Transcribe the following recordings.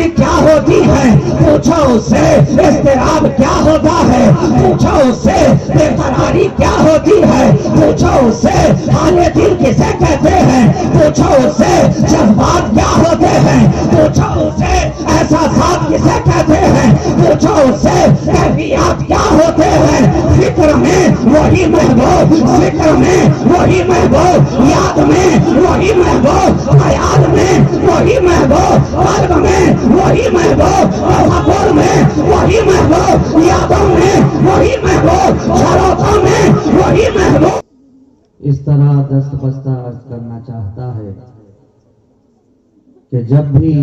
تنہائی کیا ہوتی ہے پوچھو اس سے، اضطراب کیا ہوتا ہے پوچھو اس سے، بے قراری کیا ہوتی ہے پوچھو اس سے، حال دل کسے کہتے ہیں پوچھو اس سے، جذبات کیا ہوتے ہیں پوچھو اس سے، احساسات کسے کہتے ہیں پوچھو اس سے، کیفیات کیا ہوتے ہیں۔ فکر میں وہی محبوب، فکر میں وہی محبوب، یاد میں وہی محبوب، خیال میں وہی محبوب، قلب میں وہی محبوب، تصور میں وہی محبوب، یادوں میں وہی محبوب، شروطوں میں وہی محبوب۔ اس طرح دست بستہ عرض کرنا چاہتا ہے کہ جب بھی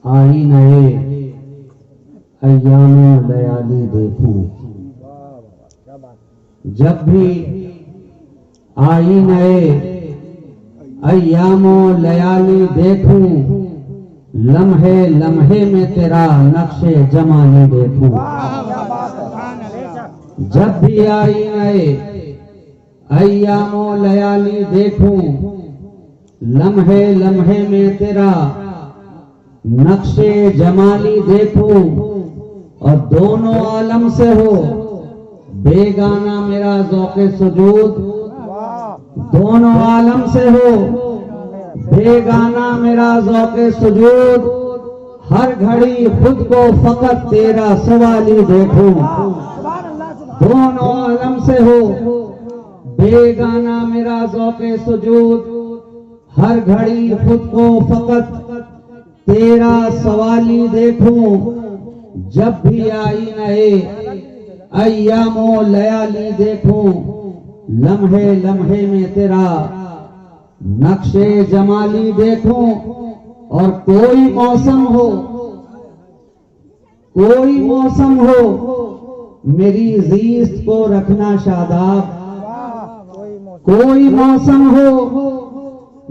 آئینہ ایام و لیالی دیکھوں، جب بھی آئینہ ایام و لیالی دیکھوں، لمحے لمحے میں تیرا نقش جمالی دیکھوں، جب بھی آئینہ ایام و لیالی دیکھوں، لمحے لمحے میں تیرا نقش جمالی دیکھوں، اور دونوں عالم سے ہو بیگانہ میرا ذوق سجود، دونوں عالم سے ہو بیگانہ میرا ذوق سجود، ہر گھڑی خود کو فقط تیرا سوالی دیکھوں، دونوں عالم سے ہو بیگانہ میرا ذوق سجود، ہر گھڑی خود کو فقط تیرا سوالی دیکھوں، جب بھی آئینہ ایام و لیالی دیکھوں، لمحے لمحے میں تیرا نقش جمالی دیکھوں، اور کوئی موسم ہو میری زیست کو رکھنا شاداب، کوئی موسم ہو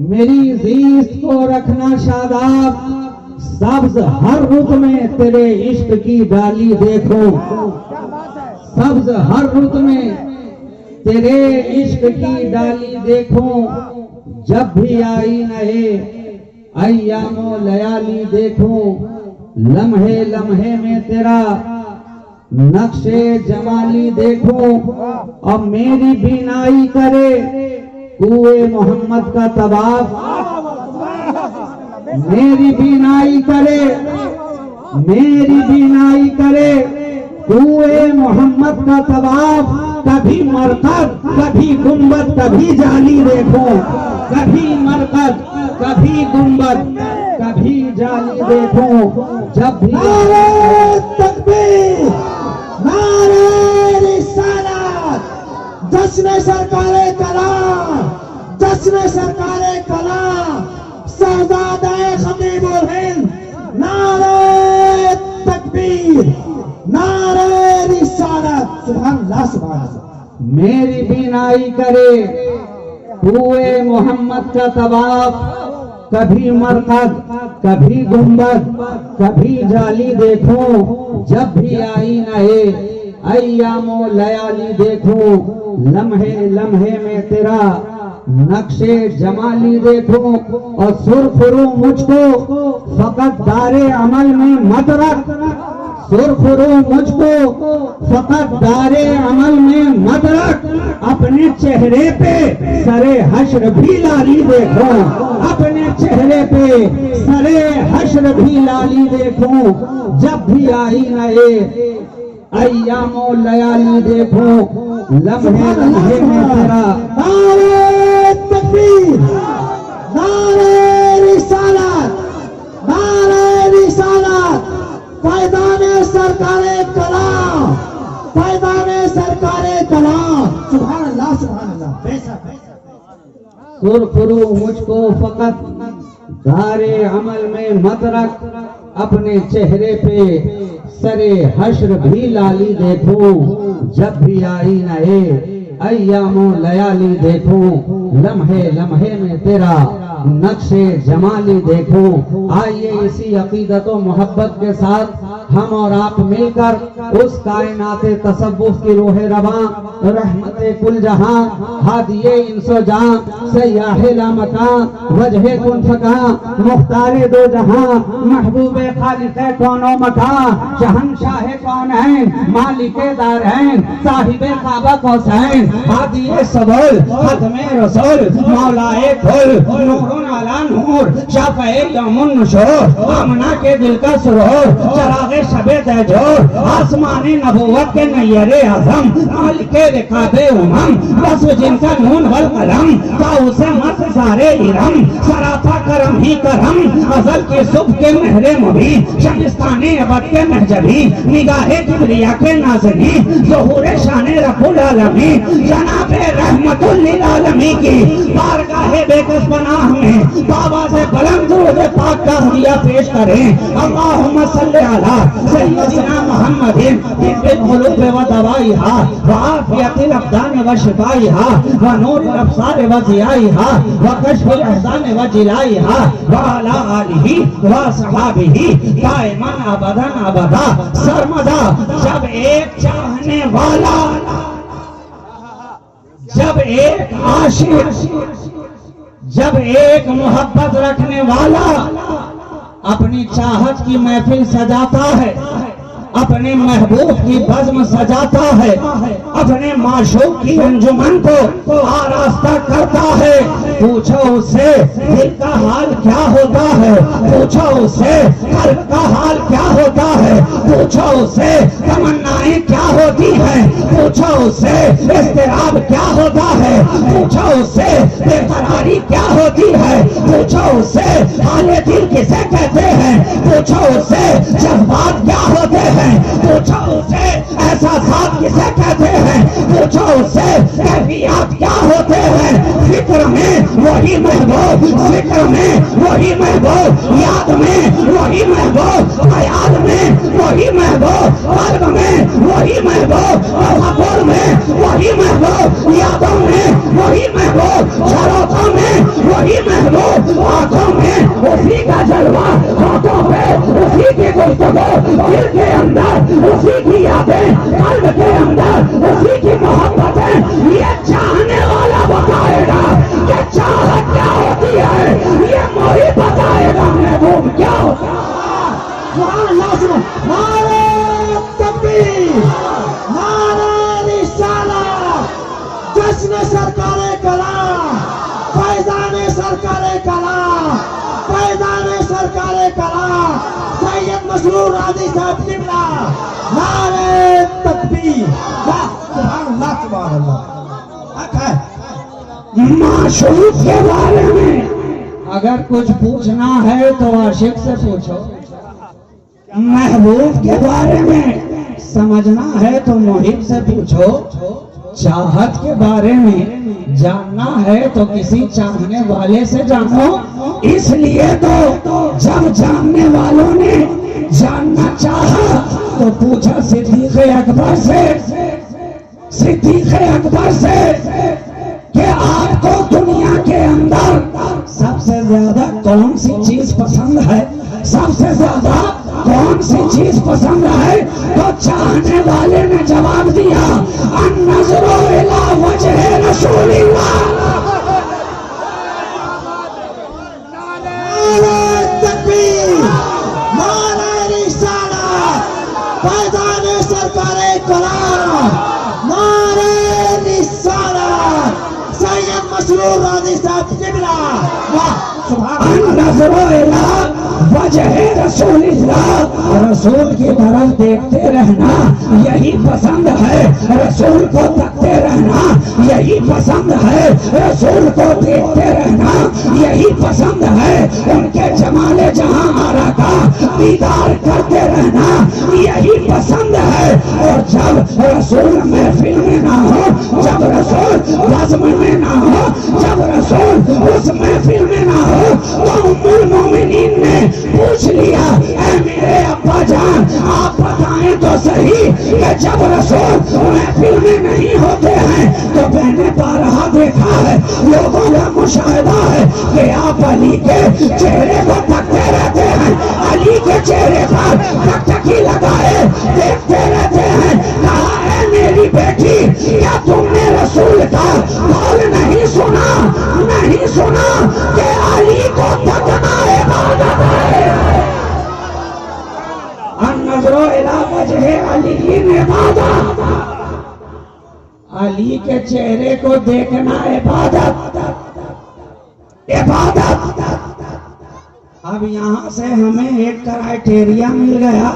میری زیست کو رکھنا شاداب، سبز ہر رت میں تیرے عشق کی ڈالی دیکھوں، سبز ہر رت میں تیرے عشق کی ڈالی دیکھوں، جب بھی آئینہ ایام و لیالی دیکھوں، لمحے لمحے میں تیرا نقش جمالی دیکھوں، اور میری بینائی کرے کوئے محمد کا طواف، میری بینائی کرے کوئے محمد کا طواف، کبھی مرقد کبھی گنبد کبھی جالی دیکھوں، کبھی مرقد کبھی گنبد کبھی جالی دیکھوں، جب بھی نعرہ تکبیر، نعرہ رسالت، جشن سرکار کلام، جشن سرکار کلام، شہزادہ خطیب الہند، نعرہ تکبیر، نعرہ رسالت، سبحان اللہ سبحان اللہ۔ میری بینائی کرے کوئے محمد کا طواف، کبھی مرقد کبھی گنبد کبھی جالی دیکھوں، جب بھی آئینہ ایام و لیالی دیکھوں، لمحے لمحے میں تیرا نقش جمالی دیکھوں، اور سرخ رو مجھ کو فقط دار عمل میں مت رکھ، سرخ رو مجھ کو فقط دار عمل میں مت رکھ، اپنے چہرے پہ سر حشر بھی لالی دیکھوں، اپنے چہرے پہ سر حشر بھی لالی دیکھوں، جب بھی آئینہ ایام و لیالی دیکھوں، لمحے لمحے میں تیرا نعرہ تکبیر، نعرہ رسالت، نعرہ رسالت، فیضان سرکار کلام، فیضان سرکار کلام، سبحان اللہ سبحان اللہ۔ سرخ رو مجھ کو فقط دار عمل میں مت رکھ، اپنے چہرے پہ سر حشر بھی لالی دیکھوں، جب بھی آئینہ ایام و لیالی دیکھوں، لمحے لمحے میں تیرا نقش جمالی دیکھوں۔ آئیے اسی عقیدت و محبت کے ساتھ ہم اور آپ مل کر اس کائنات تصوف کی روح رواں رحمت کل جہاں ہادی انس و جاں سیاح لامکاں وجہ کن فکاں مختار دو جہاں محبوب خالق کون و مکان شہنشاہ کون ہیں مالک دارین صاحب کعبہ قوسین ہادی سبل ختم رسول مولائے کل نور علی نور شفع یوم النشور آمنہ کے دل کا سرور چراغ شب دہجور آسمانی نبوت کے نیر اعظم مالک رکاب امم بس جن کا نون والقلم کاؤس مت سارے ارم سراپا کرم ہی کرم ازل کی صبح کے مہر مبین شبستانی ابد کے محجبی نگاہ کبریا کے ناظرین ظہور شان رب العالمین جناب رحمت للعالمین کی بارگاہ بے کس پناہ میں بابا سے بلند درود پاک کا ہدیہ پیش کریں اللہم صلی علی سیدنا محمد طب القلوب و دوائها وعافیت الابدان و شفائها ونور الابصار و ضیائها وکشف الاحزان و جلائها وعلى آلہ وصحابہ دائما ابدا ابدا سرمدا جب ایک چاہنے والا جب ایک عاشق جب ایک محبت رکھنے والا اپنی چاہت کی محفل سجاتا ہے اپنے محبوب کی بزم سجاتا ہے اپنے معشوق کی انجمن کو آراستہ کرتا ہے پوچھو اس سے دل کا حال کیا ہوتا ہے پوچھو اس سے قلب کا حال کیا ہوتا ہے پوچھو اس سے تمنائیں کیا ہوتی ہیں پوچھو اس سے اضطراب کیا ہوتا ہے پوچھو اس سے بے قراری کیا ہوتی ہے پوچھو اس سے حال دل کسے کہتے ہیں پوچھو اس سے جذبات کیا ہوتے ہیں پوچھو اس سے احساسات کسے کہتے ہیں پوچھو اس سے کیفیات کیا ہوتے ہیں فکر میں وہی محبوب فکر میں وہی محبوب یاد میں وہی محبوب خیال میں وہی محبوب قلب میں وہی محبوب تصور میں وہی محبوب یادوں میں وہی محبوب شروطوں میں وہی محبوب آنکھوں میں اسی کا جلوہ ہاتھوں پہ اسی کی گفتگو دل کے اندر اسی کی یادیں قلب کے اندر اسی کی محبتیں یہ چاہنے والا بتائے گا کہ چاہت کیا ہوتی ہے یہ موہی بتائے گا محبوب کیا ہوتا ہے نعرہ تکبیر نعرہ رسالت جشن سرکار کلام فیضان سرکار کلام فیضان سرکار کلام سید مسرور راضی صاحب قبلہ نعرہ تکبیر سبحان اللہ سبحان اللہ معشوق کے بارے میں اگر کچھ پوچھنا ہے تو عاشق سے پوچھو محبوب کے بارے میں سمجھنا ہے تو محب سے پوچھو چاہت کے بارے میں جاننا ہے تو کسی چاہنے والے سے جانو اس لیے تو جب جاننے والوں نے جاننا چاہا تو پوچھا صدیق اکبر سے کہ آپ کو دنیا کے اندر سب سے زیادہ کون سی چیز پسند ہے سب سے زیادہ کون سی چیز پسند ہے تو چاہنے والے نے جواب دیا النظر الی وجہ رسول اللہ نعرہ تکبیر نعرہ رسالت فیضان سرکار کلام نعرہ رسالت سید مسرور راضی صاحب قبلہ النظر الی وجہ رسول اللہ رسول کی طرف دیکھتے رہنا یہی پسند ہے رسول کو تکتے رہنا یہی پسند ہے رسول کو دیکھتے رہنا یہی پسند ہے ان کے جمال جہاں آرا کا دیدار کرتے رہنا یہی پسند ہے اور جب رسول محفل میں نہ ہو جب رسول بزم میں نہ ہو جب رسول اس محفل میں نہ ہو تو ام المومنین نے پوچھ لیا اے میرے ابا جان آپ بتائیں تو صحیح کہ جب رسول محفل میں نہیں ہوتے ہیں تو میں نے بارہا دیکھا ہے لوگوں کا مشاہدہ ہے کہ آپ علی کے چہرے کو تکتے رہتے ہیں علی کے چہرے پر ٹکٹکی لگا وجہ علی عبادت، علی کے چہرے کو دیکھنا عبادت، عبادت۔ اب یہاں سے ہمیں ایک کرائٹیریا مل گیا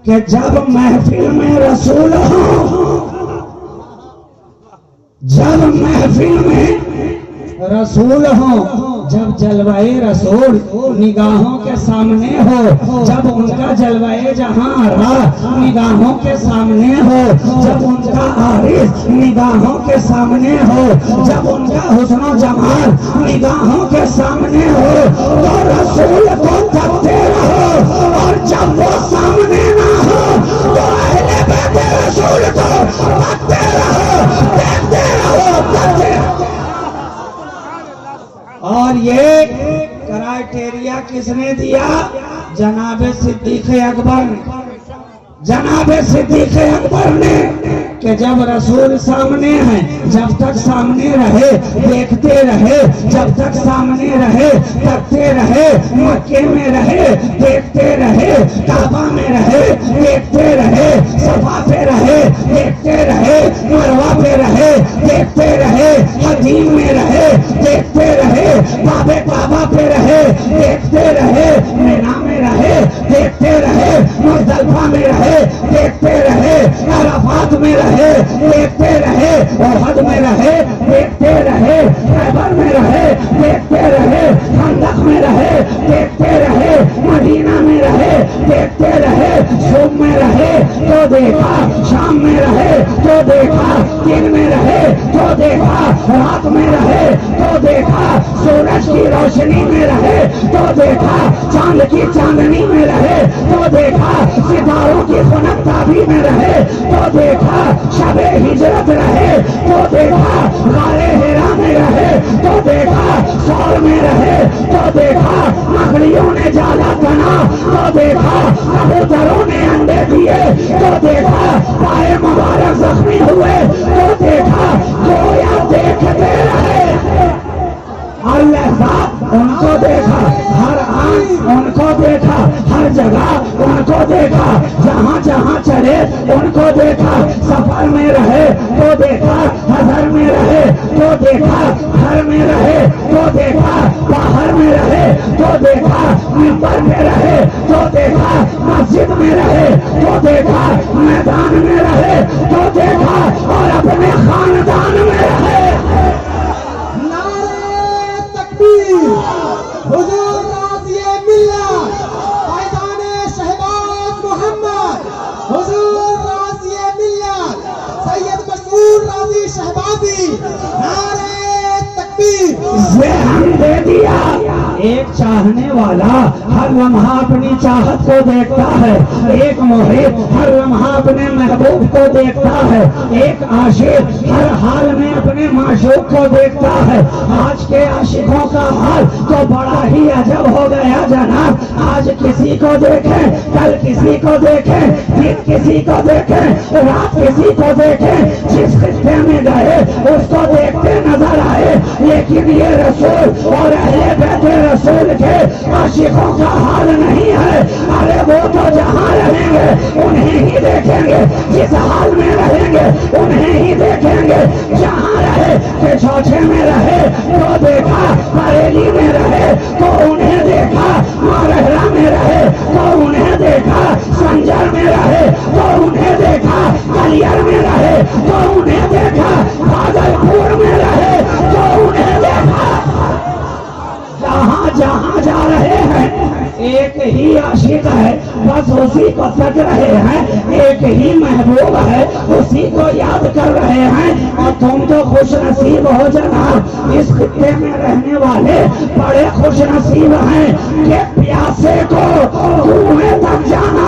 کہ جب محفل میں رسول ہو، جب محفل میں رسول ہو، جب جلوہ رسول نگاہوں کے سامنے ہو، جب ان کا جلوہ جہاں نگاہوں کے سامنے ہو، جب ان کا عارض نگاہوں کے سامنے ہو، جب ان کا حسن و جمال نگاہوں کے سامنے ہو، تو رسول کو تکتے رہو، اور جب وہ سامنے نہ ہو تو اہل بیت رسول کو تکتے رہو، دیکھتے رہو، تکتے رہو۔ اور یہ کرائٹیریا کس نے دیا؟ جناب صدیق اکبر نے، جناب صدیق اکبر نے، کہ جب رسول سامنے ہیں جب تک سامنے رہے دیکھتے رہے، جب تک سامنے رہے تکتے رہے، مکے میں رہے دیکھتے رہے، کعبہ میں رہے دیکھتے رہے، صفا پہ رہے دیکھتے رہے، مروہ پہ رہے دیکھتے رہے، حجین میں رہے دیکھتے رہے، باب کعبہ پہ رہے دیکھتے رہے، مینا میں رہے دیکھتے رہے، مزدلفہ میں رہے دیکھتے رہے، عرفات میں رہے دیکھتے رہے، احد میں رہے دیکھتے رہے، خیبر میں رہے دیکھتے رہے، خندق میں رہے دیکھتے رہے، مدینہ میں رہے دیکھتے رہے، صوم میں رہے تو دیکھا، شام میں رہے تو دیکھا، دن میں رہے تو دیکھا، رات میں رہے تو دیکھا، سورج کی روشنی میں رہے تو دیکھا، چاند کی چاندنی میں رہے تو دیکھا، ستاروں کی خنکتابی میں رہے تو دیکھا، شب ہجرت رہے تو دیکھا، غار حرا میں رہے تو دیکھا، سور میں رہے تو دیکھا، مکڑیوں نے جالا تنا تو دیکھا، کبوتروں نے انڈے دیے تو دیکھا، پائے مبارک زخمی ہوئے تو دیکھا، گویا دیکھتے رہے۔ اللہ صاحب ان کو دیکھا، ہر آنکھ ان کو دیکھا، ہر جگہ ان کو دیکھا، جہاں جہاں چلے ان کو دیکھا، سفر میں رہے تو دیکھا، حضر میں رہے تو دیکھا، گھر میں رہے تو دیکھا، باہر میں رہے تو دیکھا، منبر میں رہے تو دیکھا، مسجد میں رہے تو دیکھا، میدان میں رہے تو دیکھا، اور اپنے خاندان میں رہے۔ حضور راضی ملت فیضان شہباز محمد، حضور راضی ملت سید مشہور راضی شہبازی، نعرہ تکبیر۔ ذہن دے دیا، ایک چاہنے والا ہر لمحہ اپنی چاہت کو دیکھتا ہے، ایک محب ہر لمحہ اپنے محبوب کو دیکھتا ہے، ایک عاشق ہر حال میں اپنے معشوق کو دیکھتا ہے۔ آج کے عاشقوں کا حال تو بڑا ہی عجب ہو گیا جناب، آج کسی کو دیکھیں کل کسی کو دیکھیں، دن کسی کو دیکھیں رات کسی کو دیکھیں، جس خطے میں گئے اس کو دیکھتے نظر آئے، لیکن یہ رسول اور اہل بیت رسول کے عاشقوں کا حال نہیں ہے۔ ارے وہ تو جہاں رہیں گے انہیں ہی دیکھیں گے، جس حال میں رہیں گے انہیں ہی دیکھیں گے، جہاں رہے کہ چوچھے میں رہے تو دیکھا، بریلی میں رہے تو انہیں دیکھا، مارہرا میں رہے تو انہیں دیکھا، سنجر میں رہے تو انہیں دیکھا، کلیئر میں رہے تو انہیں دیکھا، بھاگلپور میں رہے تو انہیں دیکھا۔ جہاں جہاں جا رہے ہیں ایک ہی عاشق ہے، بس اسی کو تک رہے ہیں، ایک ہی محبوب ہے اسی کو یاد کر رہے ہیں۔ اور تم تو خوش نصیب ہو جناب، اس خطے میں رہنے والے بڑے خوش نصیب ہیں کہ پیاسے کو کنویں تک جانا